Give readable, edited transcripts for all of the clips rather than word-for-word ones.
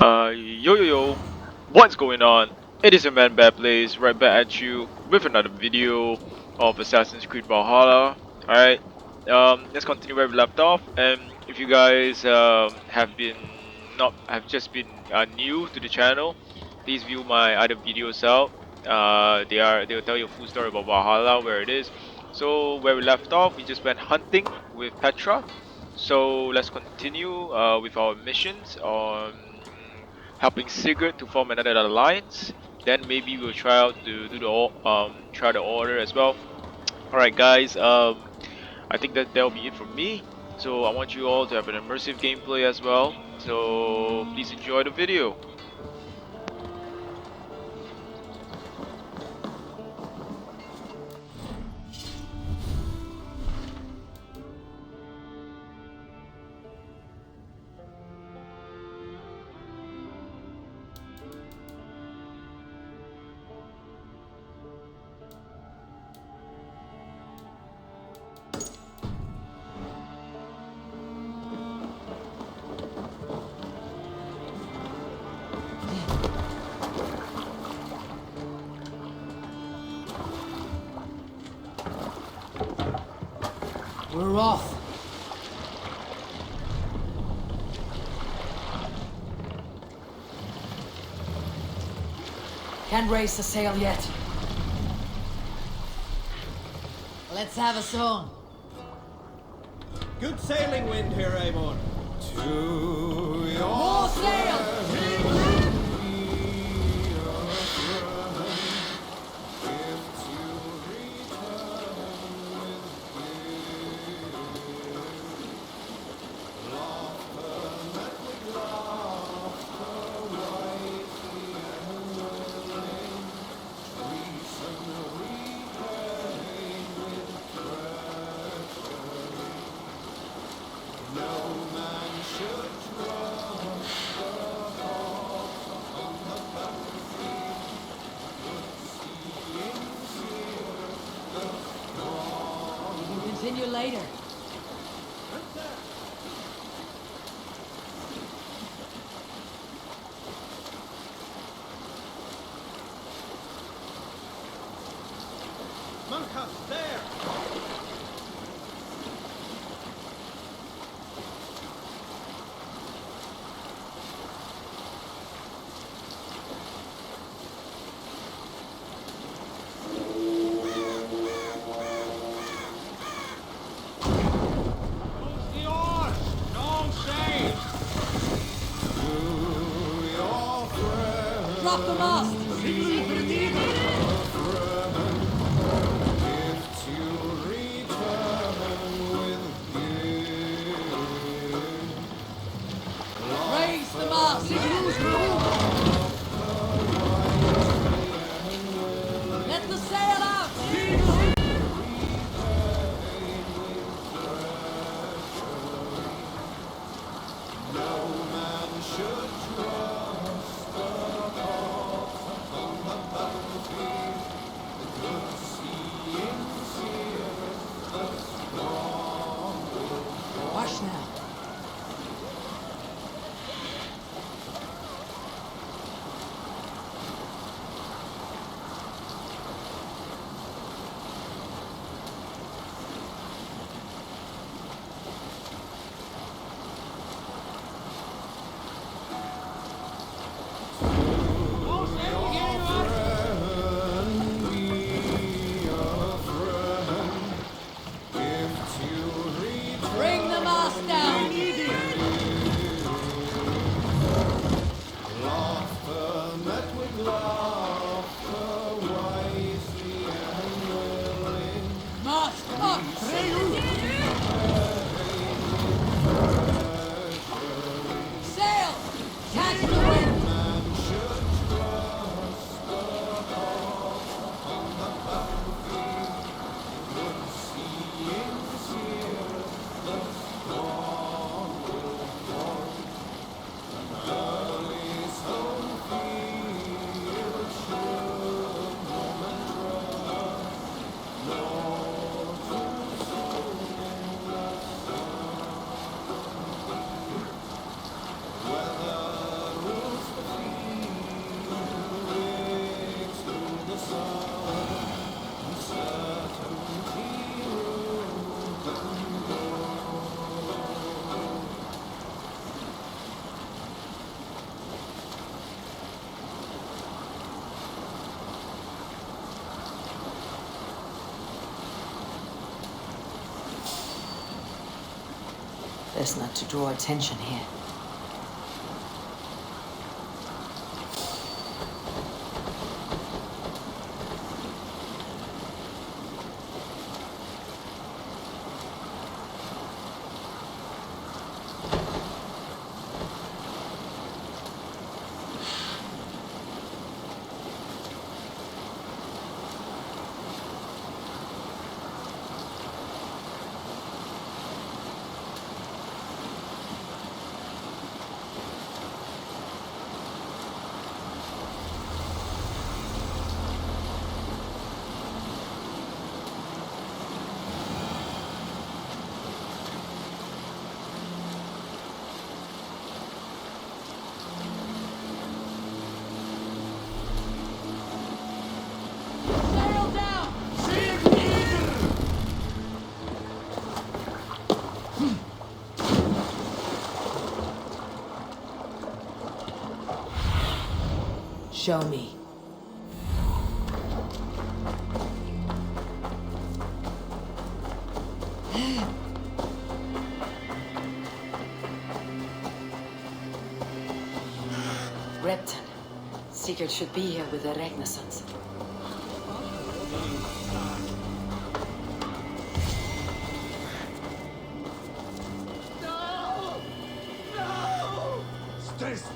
Yo, what's going on? It is your man Bad Plays right back at you with another video of Assassin's Creed Valhalla. Alright, let's continue where we left off. And if you guys have been not have just been new to the channel, please view my other videos out. They'll tell you a full story about Valhalla, where it is. So where we left off, we just went hunting with Petra. So let's continue with our missions on helping Sigurd to form another alliance. Then maybe we'll try out to do try the order as well. All right, guys. I think that'll be it from me. So I want you all to have an immersive gameplay as well. So please enjoy the video. We're off. Can't raise the sail yet. Let's have a song. Good sailing wind here, Amon. To your More sail! Continue later. Monkas, there! Close the oars! Long sail! To your friend. Drop the mast! Raise the mast! Let the sail out! Watch now. Long sail, we hear you out! Bring the mast down! best not to draw attention here. Sail down! Show me. Repton. Sigurd should be here with the Ragnarsons. Stay still.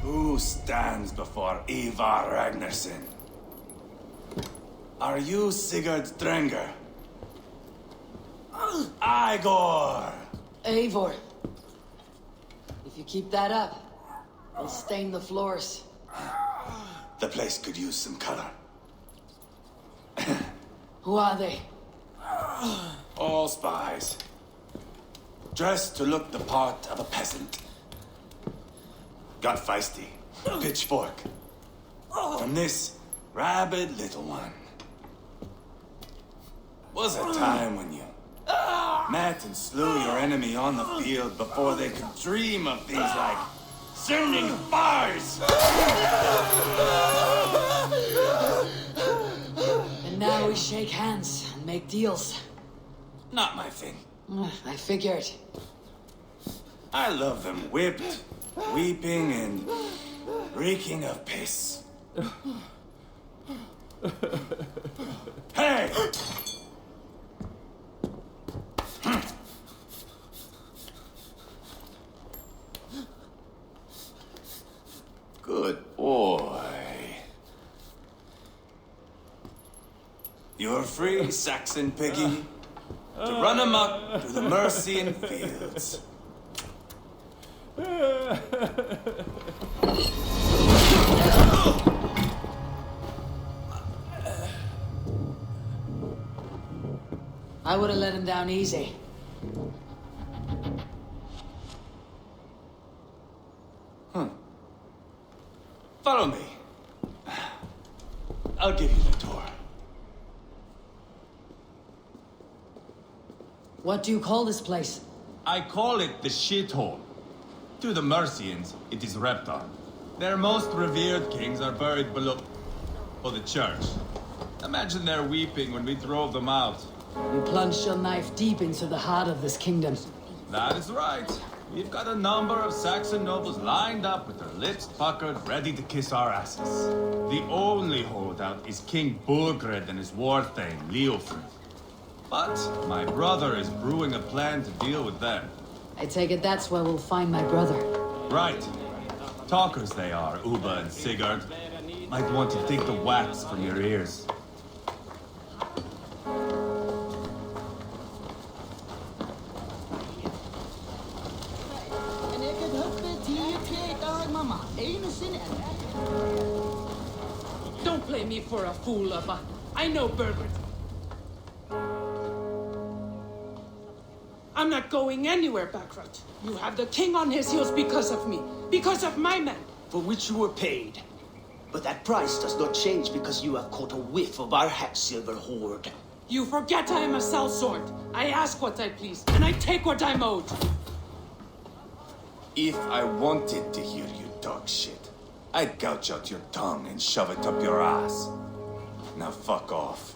Who stands before Ivar Ragnarsson? Are you Sigurd Drenger? Igor! Eivor. If you keep that up, I'll stain the floors. The place could use some color. Who are they? All spies. Dressed to look the part of a peasant. Got feisty. Pitchfork. From this rabid little one. Was a time when you met and slew your enemy on the field before they could dream of things like sending fires. And now we shake hands and make deals. Not my thing. I figured. I love them whipped, weeping, and reeking of piss. Hey! Good boy. You're free, Saxon piggy, to run amok through the Mercian fields. I would have let him down easy. Follow me. I'll give you the tour. What do you call this place? I call it the shithole. To the Mercians, it is Reptar. Their most revered kings are buried below for the church. Imagine they're weeping when we drove them out. You plunged your knife deep into the heart of this kingdom. That is right. We've got a number of Saxon nobles lined up with their lips puckered, ready to kiss our asses. The only holdout is King Burgred and his war thane, Leofrid. But my brother is brewing a plan to deal with them. I take it that's where we'll find my brother. Right. Talkers they are, Uba and Sigurd. Might want to dig the wax from your ears. Don't play me for a fool, Abba. I know Burgert. I'm not going anywhere, Backrot. You have the king on his heels because of me. Because of my men. For which you were paid. But that price does not change because you have caught a whiff of our Hacksilver hoard. You forget I am a sellsword. I ask what I please, and I take what I'm owed. If I wanted to hear you talk shit, I'd gouge out your tongue and shove it up your ass. Now fuck off.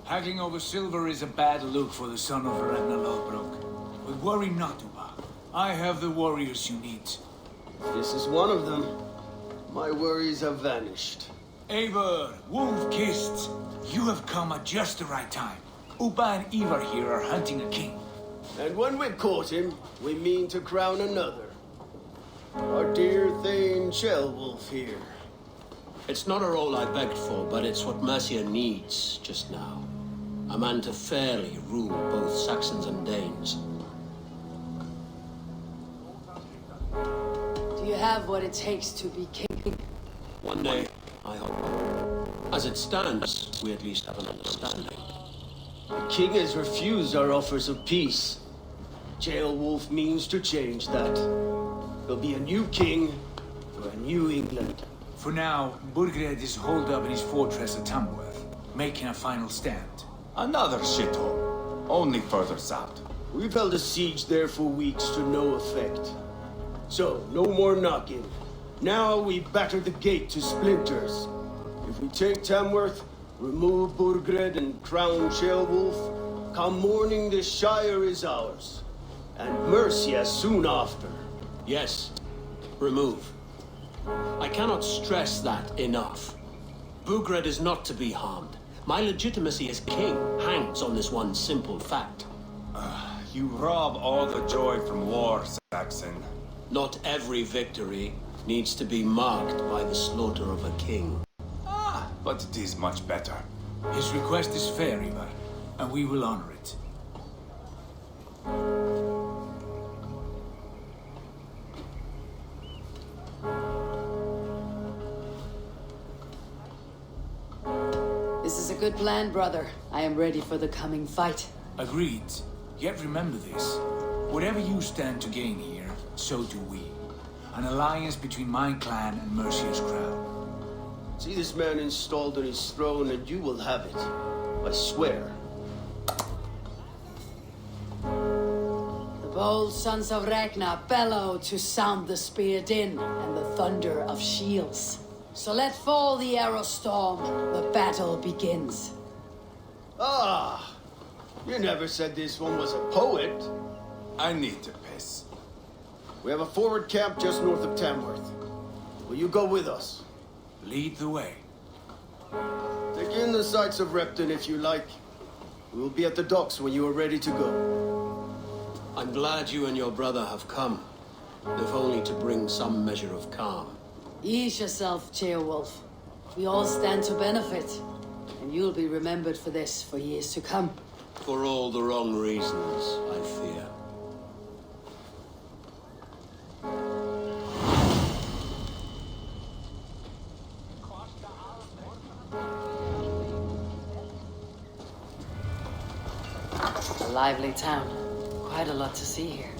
Haggling over silver is a bad look for the son of Ragnar Lodbrok. But worry not, Uba. I have the warriors you need. This is one of them. My worries have vanished. Eivor, Wolf-Kissed, you have come at just the right time. Uba and Ivar here are hunting a king. And when we've caught him, we mean to crown another. Our dear Thane Ceolwulf here. It's not a role I begged for, but it's what Mercia needs just now. A man to fairly rule both Saxons and Danes. Do you have what it takes to be king? One day, I hope. As it stands, we at least have an understanding. The king has refused our offers of peace. Ceolwulf means to change that. There'll be a new king for a new England. For now, Burgred is holed up in his fortress at Tamworth, making a final stand. Another shithole. Only further south. We've held a siege there for weeks to no effect. So, no more knocking. Now we batter the gate to splinters. If we take Tamworth, remove Burgred and crown Ceolwulf, come morning the Shire is ours. And Mercia soon after. Yes, remove. I cannot stress that enough. Burgred is not to be harmed. My legitimacy as king hangs on this one simple fact. You rob all the joy from war, Saxon. Not every victory needs to be marked by the slaughter of a king. But it is much better. His request is fair, Ivar, and we will honor it. This is a good plan, brother. I am ready for the coming fight. Agreed. Yet remember this. Whatever you stand to gain here, so do we. An alliance between my clan and Mercia's crown. See this man installed on his throne and you will have it. I swear. The bold sons of Ragnar bellow to sound the spear din and the thunder of shields. So let fall the arrow storm, the battle begins. Ah! You never said this one was a poet. I need to piss. We have a forward camp just north of Tamworth. Will you go with us? Lead the way. Take in the sights of Repton if you like. We will be at the docks when you are ready to go. I'm glad you and your brother have come, if only to bring some measure of calm. Ease yourself, Ceolwulf. We all stand to benefit, and you'll be remembered for this for years to come. For all the wrong reasons, I fear. A lively town. Quite a lot to see here.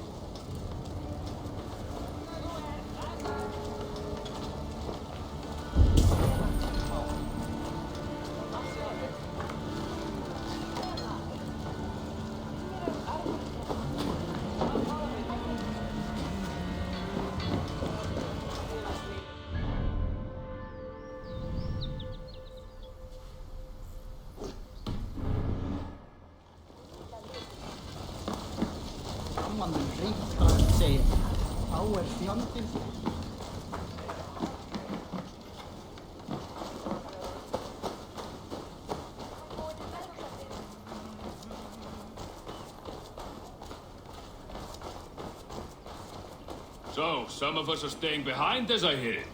So, some of us are staying behind as I hear it.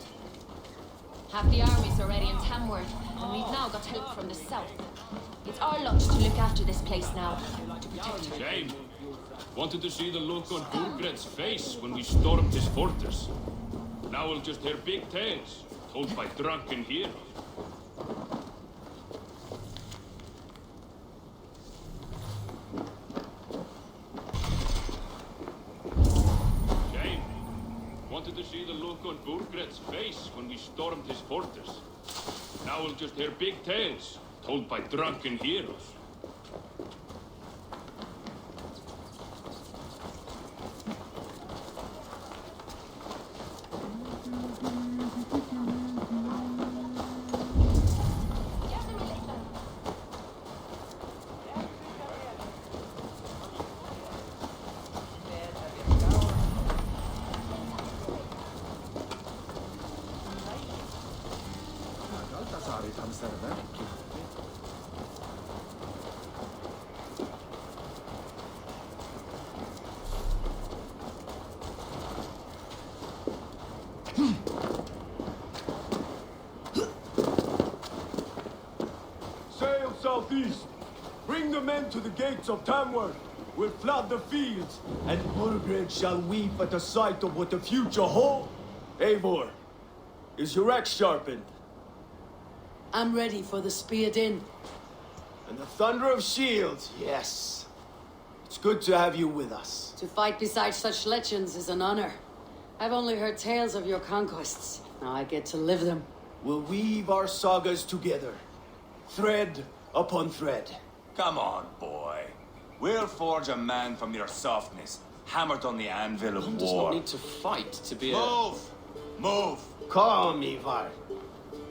Half the army's already in Tamworth, and we've now got help from the south. It's our lot to look after this place now, to protect her. Shame. Wanted to see the look on Burgred's face when we stormed his fortress. Now we'll just hear big tales, told by drunken heroes. Shame. Wanted to see the look on Burgred's face when we stormed his fortress. Now we'll just hear big tales, told by drunken heroes. Sail southeast. Bring the men to the gates of Tamworth. We'll flood the fields, and Burgred shall weep at the sight of what the future holds. Eivor, is your axe sharpened? I'm ready for the speared in. And the thunder of shields, yes. It's good to have you with us. To fight beside such legends is an honor. I've only heard tales of your conquests. Now I get to live them. We'll weave our sagas together, thread upon thread. Come on, boy. We'll forge a man from your softness, hammered on the anvil of One does war. not need to fight to be a... Move! Move! Calm, Ivar.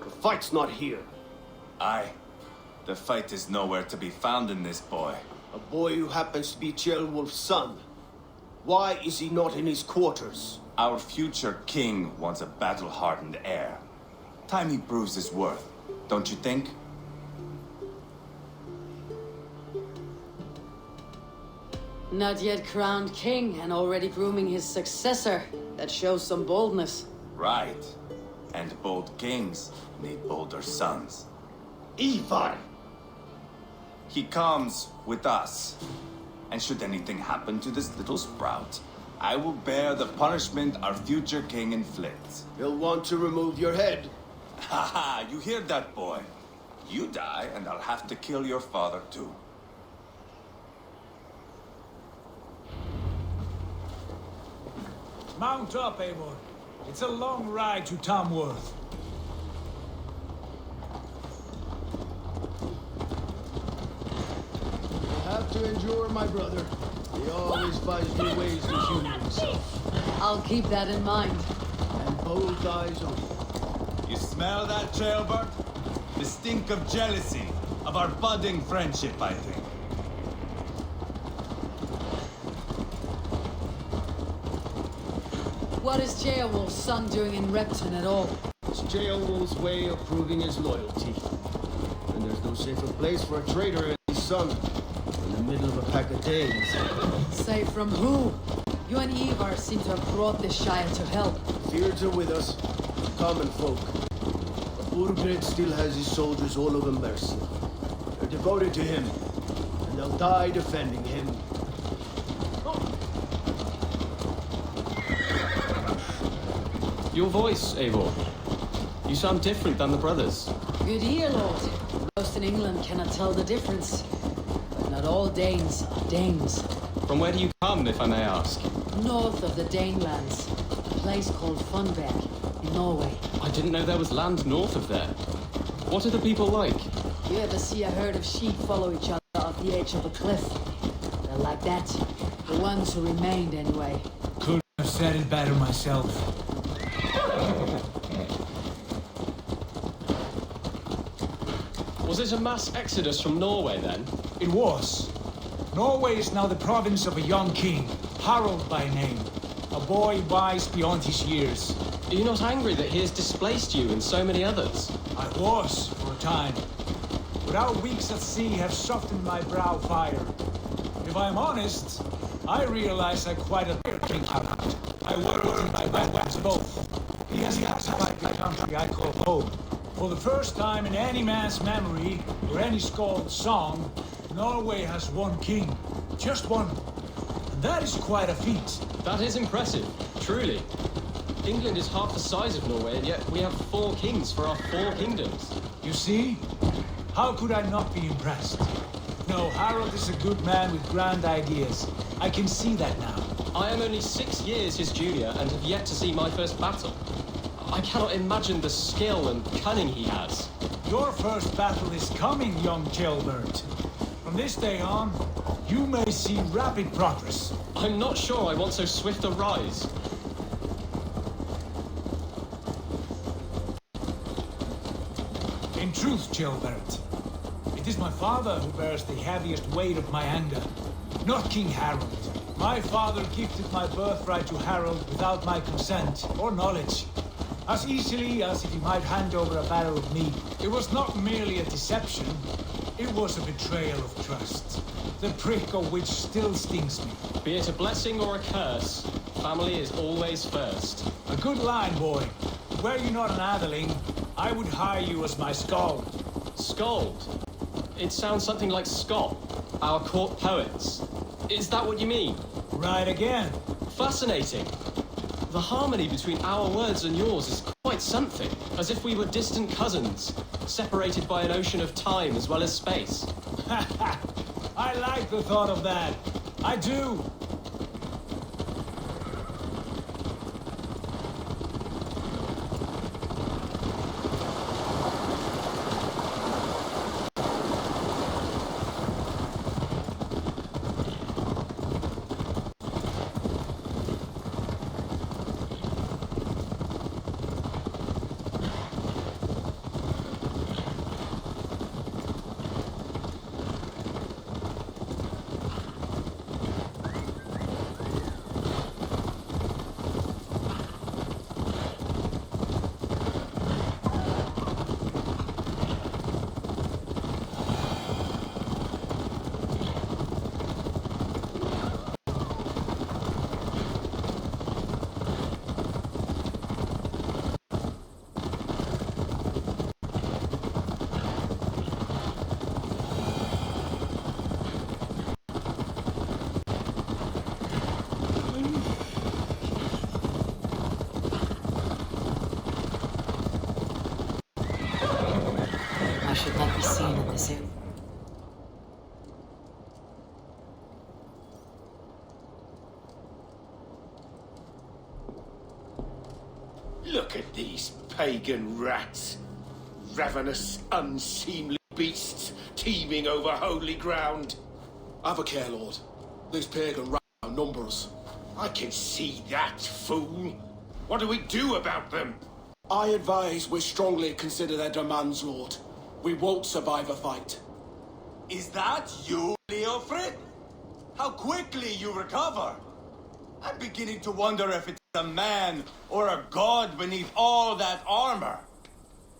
The fight's not here. Aye. The fight is nowhere to be found in this boy. A boy who happens to be Ceolwulf's son. Why is he not in his quarters? Our future king wants a battle-hardened heir. Time he proves his worth, don't you think? Not yet crowned king and already grooming his successor. That shows some boldness. Right. And bold kings need bolder sons. Ivar! He comes with us. And should anything happen to this little sprout, I will bear the punishment our future king inflicts. He'll want to remove your head. Haha, you hear that, boy? You die, and I'll have to kill your father, too. Mount up, Eivor. It's a long ride to Tamworth. You'll have to endure, my brother. He always finds new ways to humor himself. I'll keep that in mind. And bold eyes only. You smell that, Jailbird? The stink of jealousy, of our budding friendship, I think. What is Ceolwulf's son doing in Repton at all? It's Ceolwulf's way of proving his loyalty. And there's no safer place for a traitor and his son in the middle of a pack of Danes. Say from who? You and Ivar seem to have brought this Shire to help. Fears are with us, common folk. But Burgred still has his soldiers all over Mercia. They're devoted to him, and they'll die defending him. Your voice, Eivor. You sound different than the brothers. Good ear, Lord. Most in England cannot tell the difference. But not all Danes are Danes. From where do you come, if I may ask? North of the Danelands, a place called Funberg, in Norway. I didn't know there was land north of there. What are the people like? You ever see a herd of sheep follow each other off the edge of a cliff? They're like that. The ones who remained, anyway. Couldn't have said it better myself. Was it a mass exodus from Norway, then? It was. Norway is now the province of a young king. Harold by name. A boy wise beyond his years. Are you not angry that he has displaced you and so many others? I was, for a time. But our weeks at sea have softened my brow fire. If I'm honest, I realize I quite admire King Harold. I worked in my weapons both. He has pacified the country I call home. For the first time in any man's memory, or any skald's song, Norway has one king. Just one. And that is quite a feat. That is impressive, truly. England is half the size of Norway, and yet we have 4 kings for our 4 kingdoms. You see? How could I not be impressed? No, Harold is a good man with grand ideas. I can see that now. I am only 6 years his junior and have yet to see my first battle. I cannot imagine the skill and cunning he has. Your first battle is coming, young Gilbert. From this day on, you may see rapid progress. I'm not sure I want so swift a rise. In truth, Gilbert, it is my father who bears the heaviest weight of my anger, not King Harold. My father gifted my birthright to Harold without my consent or knowledge, as easily as if he might hand over a barrel of meat. It was not merely a deception, it was a betrayal of trust, the prick of which still stings me. Be it a blessing or a curse, family is always first. A good line, boy. Were you not an atheling, I would hire you as my skald. Skald? It sounds something like Scott, our court poets. Is that what you mean? Right again. Fascinating. The harmony between our words and yours is quite something. As if we were distant cousins, separated by an ocean of time as well as space. I like the thought of that. I do. I should not be seen in this inn. Look at these pagan rats. Ravenous, unseemly beasts teeming over holy ground. Have a care, Lord. These pagan rats outnumber us. I can see that, fool. What do we do about them? I advise we strongly consider their demands, Lord. We won't survive a fight. Is that you, Leofrid? How quickly you recover! I'm beginning to wonder if it's a man or a god beneath all that armor.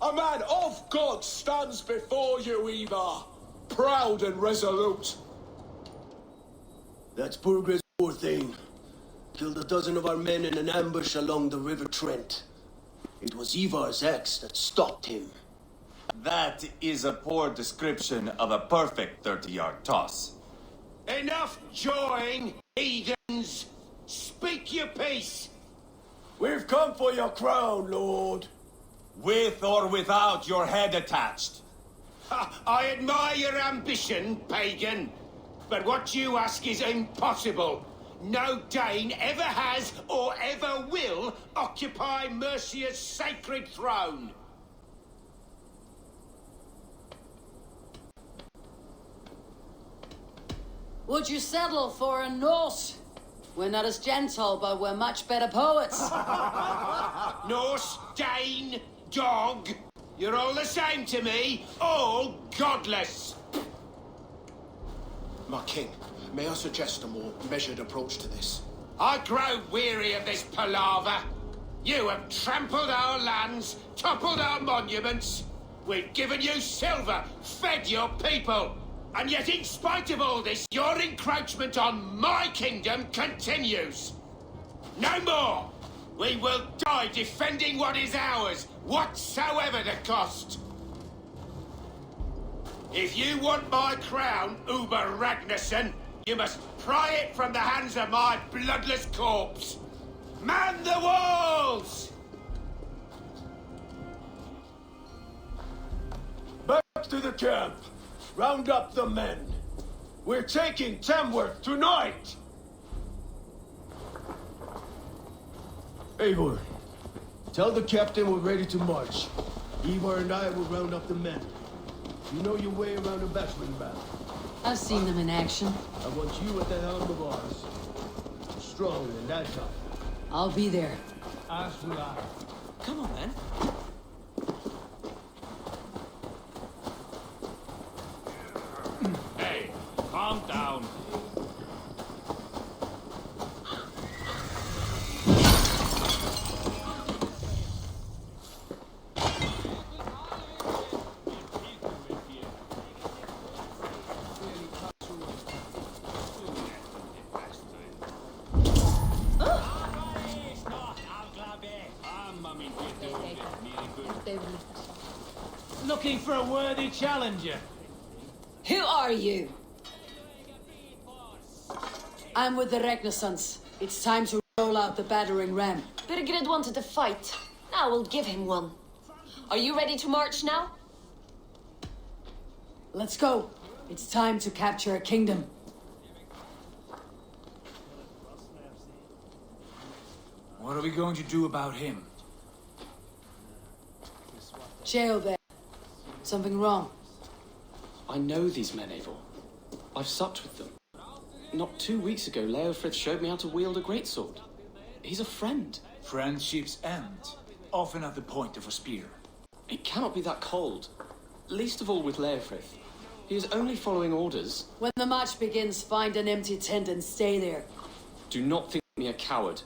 A man of God stands before you, Eva. Proud and resolute. That's Burgred's poor thing. Killed a dozen of our men in an ambush along the River Trent. It was Ivar's axe that stopped him. That is a poor description of a perfect 30-yard toss. Enough jawing, heathens! Speak your piece! We've come for your crown, Lord. With or without your head attached. Ha, I admire your ambition, pagan. But what you ask is impossible. No Dane ever has or ever will occupy Mercia's sacred throne. Would you settle for a Norse? We're not as gentle, but we're much better poets. Norse, Dane, dog. You're all the same to me. All godless. My king, may I suggest a more measured approach to this? I grow weary of this palaver. You have trampled our lands, toppled our monuments. We've given you silver, fed your people. And yet in spite of all this, your encroachment on my kingdom continues. No more! We will die defending what is ours, whatsoever the cost. If you want my crown, Uber Ragnarsson, you must pry it from the hands of my bloodless corpse. Man the walls! Back to the camp. Round up the men. We're taking Tamworth tonight! Eivor, tell the captain we're ready to march. Ivar and I will round up the men. You know your way around a battering ram. I've seen them in action. I want you at the helm of ours. Strong and agile. I'll be there. As will I. Come on, then. Hey, calm down. Looking for a worthy challenger. Who are you? I'm with the Ragnarssons. It's time to roll out the battering ram. Birgred wanted to fight. Now we'll give him one. Are you ready to march now? Let's go. It's time to capture a kingdom. What are we going to do about him? Jail there. Something wrong. I know these men, Eivor. I've supped with them. Not 2 weeks ago, Leofrith showed me how to wield a greatsword. He's a friend. Friendships end, often at the point of a spear. It cannot be that cold. Least of all with Leofrith. He is only following orders. When the march begins, find an empty tent and stay there. Do not think me a coward.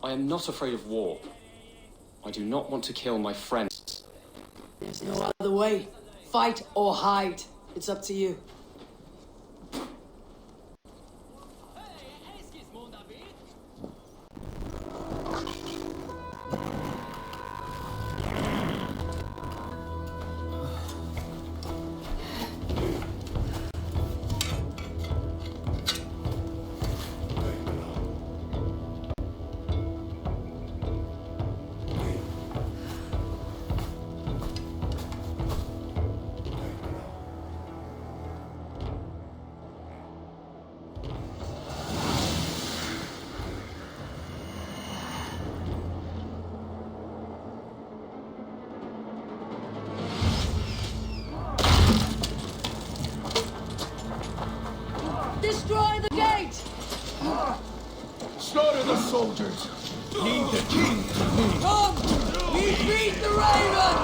I am not afraid of war. I do not want to kill my friends. There's no other way. Fight or hide. It's up to you. Destroy the gate! Slaughter the soldiers! Lead the king to me! Come! We beat the Raven!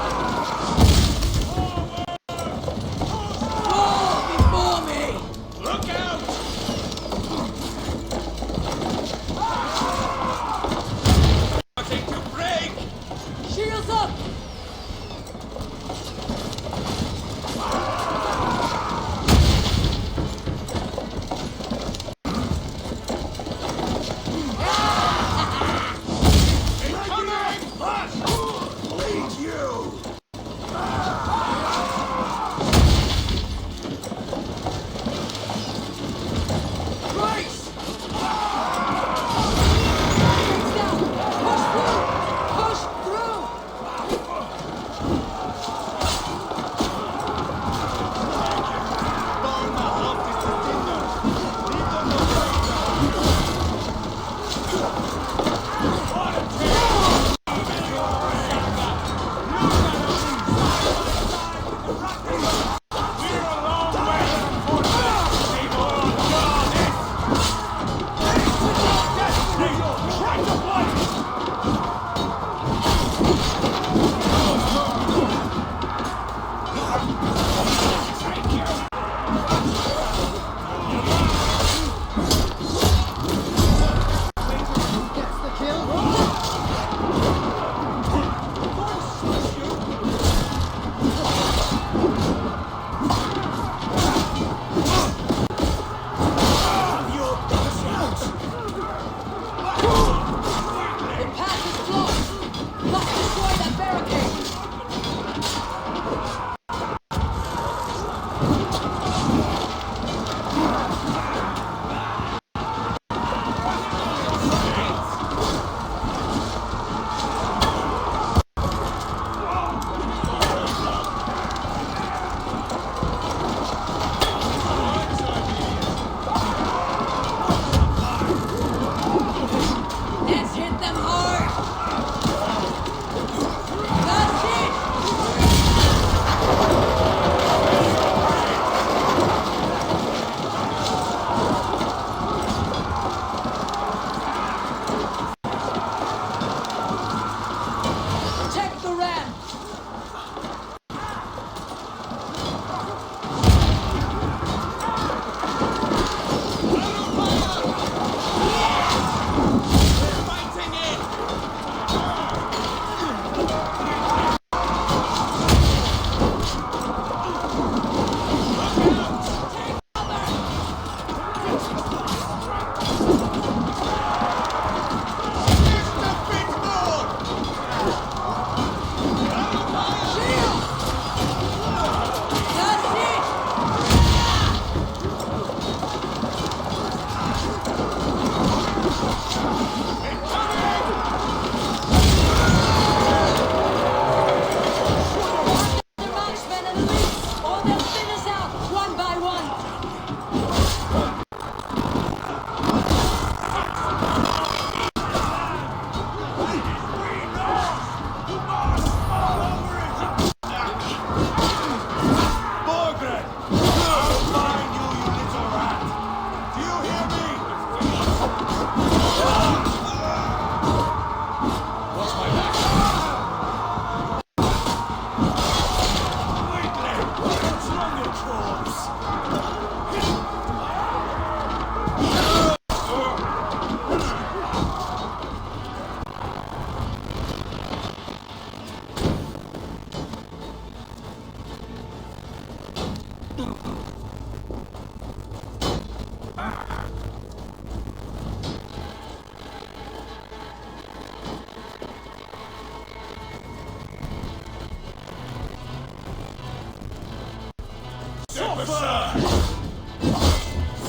Fall before me! Look out! Starting to break! Shields up!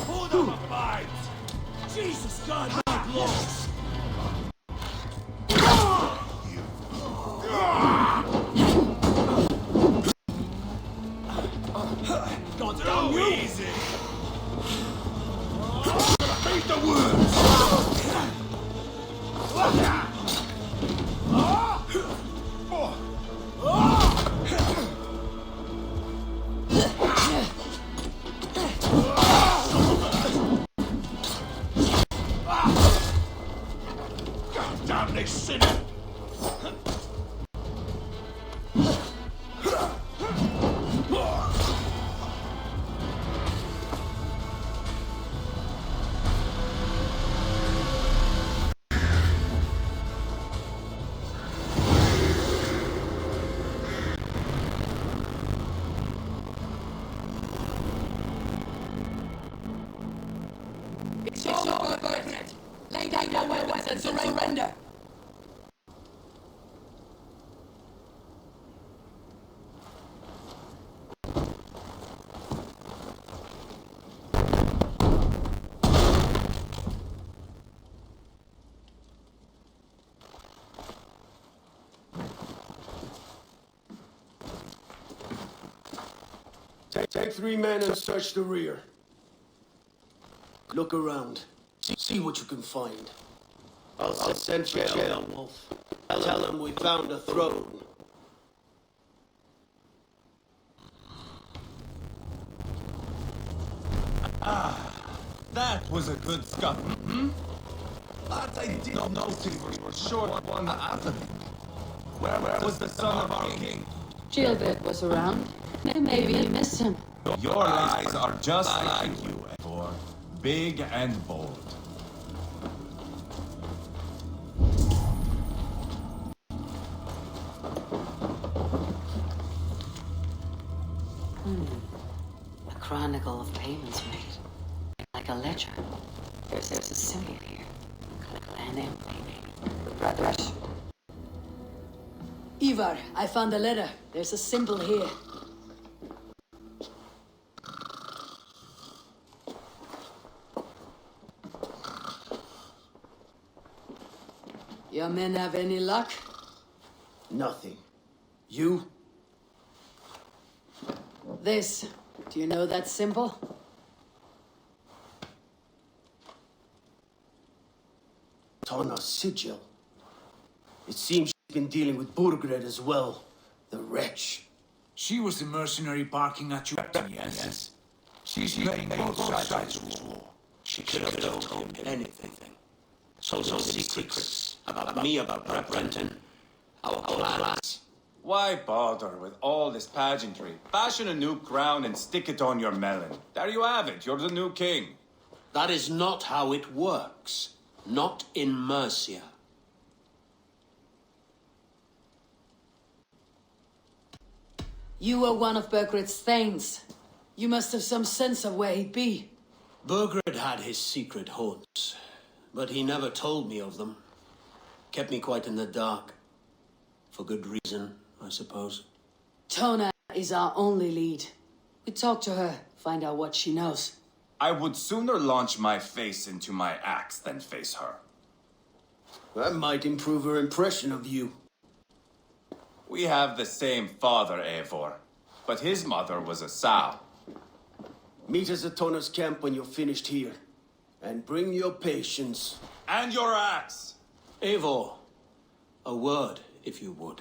Hold up, mind! Jesus God, my blows! God damn you! Easy! Face the words! God damn this sinner! It's over, Bertrand. Lay down your weapons and surrender. Take 3 men and search the rear. Look around. See what you can find. I'll send Chael, Wolf. Tell him we found a throne. That was a good scuff. But I did not notice we were short one avenue. Where was the son of our king? Gilbert was around. Maybe you missed him. Your eyes are just like you, Eivor. Big and bold. A chronicle of payments made. Like a ledger. There's a symbol here. An M. Brothers. Ivar, I found a letter. There's a symbol here. Your men have any luck? Nothing. You? This. Do you know that symbol? Tana's sigil. It seems she's been dealing with Burgred as well. The wretch. She was the mercenary barking at you. Yes. She's playing both sides of this war. She could have told him anything. So secrets about me, about Brenton, our plans. Why bother with all this pageantry? Fashion a new crown and stick it on your melon. There you have it. You're the new king. That is not how it works. Not in Mercia. You were one of Burgred's thanes. You must have some sense of where he'd be. Burgred had his secret haunts, but he never told me of them. Kept me quite in the dark. For good reason, I suppose. Tona is our only lead. We talk to her, find out what she knows. I would sooner launch my face into my axe than face her. That might improve her impression of you. We have the same father, Eivor, but his mother was a sow. Meet us at Tona's camp when you're finished here. And bring your patience. And your axe! Eivor, a word, if you would.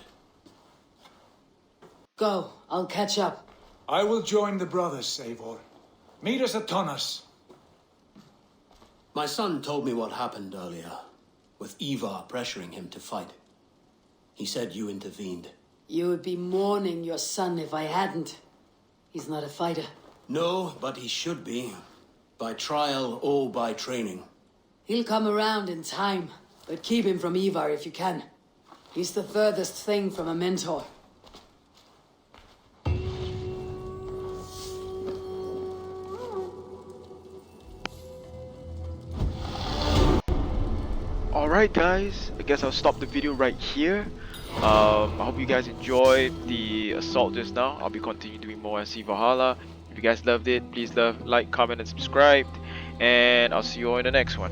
Go, I'll catch up. I will join the brothers, Eivor. Meet us at Tonnas. My son told me what happened earlier, with Ivar pressuring him to fight. He said you intervened. You would be mourning your son if I hadn't. He's not a fighter. No, but he should be. By trial or by training. He'll come around in time, but keep him from Ivar if you can. He's the furthest thing from a mentor. alright guys, I guess I'll stop the video right here. I hope you guys enjoyed the assault just now. I'll be continuing doing more Creed Valhalla. If you guys loved it, please like, comment, and subscribe. And I'll see you all in the next one.